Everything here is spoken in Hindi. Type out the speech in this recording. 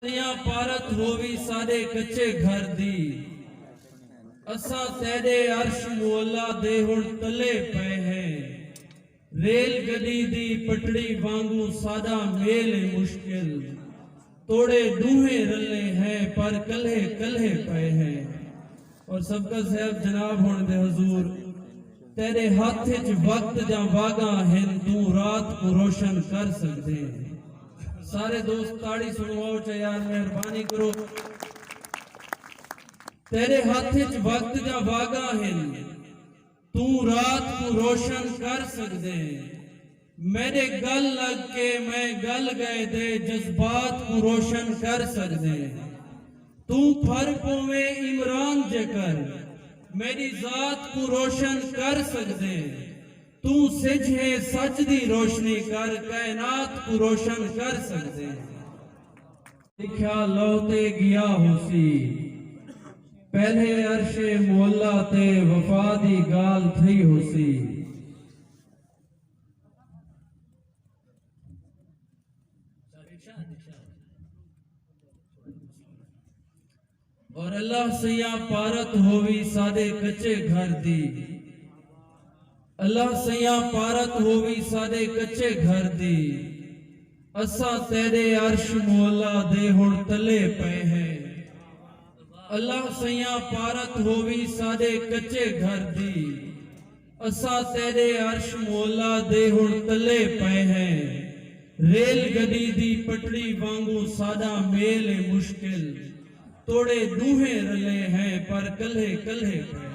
पारत होवी सारे कच्चे घर दी असा तेरे अर्श मोला दे हुण तले पे हैं रेल गड्डी दी पटड़ी वांगू सादा मेल मुश्किल तोड़े दूहे रले हैं पर कल्हे कल्हे पे हैं। और सबका साहब जनाब होने दे हुजूर तेरे हाथ च वक्त जा वागा हैं तू रात को रोशन कर सकते हैं। सारे दोस्त ताड़ी सुनवाओ च यार मेहरबानी करो। तेरे हाथ च वक्त जा वागा है तू रात को रोशन कर सकते। मेरे गल लग के मैं गल गए दे जज्बात को रोशन कर सकते। तू फर पोवे इमरान जकर मेरी जात को रोशन कर सकते। तू सिज है सच दी रोशनी कर कायनात को रोशन कर सकते। लिखा लौते गया होसी पहले अरशे मोला ते वफा दी गाल थई होसी। और अल्लाह सैया पारत होवी सादे कच्चे घर दी अल्लाह सैया पारत होवी सादे कच्चे घर दी असा तेरे अर्श मोला दे हुण तले पे हैं। अल्लाह सैया पारत होवी सादे कच्चे घर दी असा तेरे अर्श मोला दे हुण तले पे हैं। रेल गड्डी दी पटड़ी वांगू सादा मेल मुश्किल तोड़े दूहे रले हैं पर कल्हे कल्हे पे।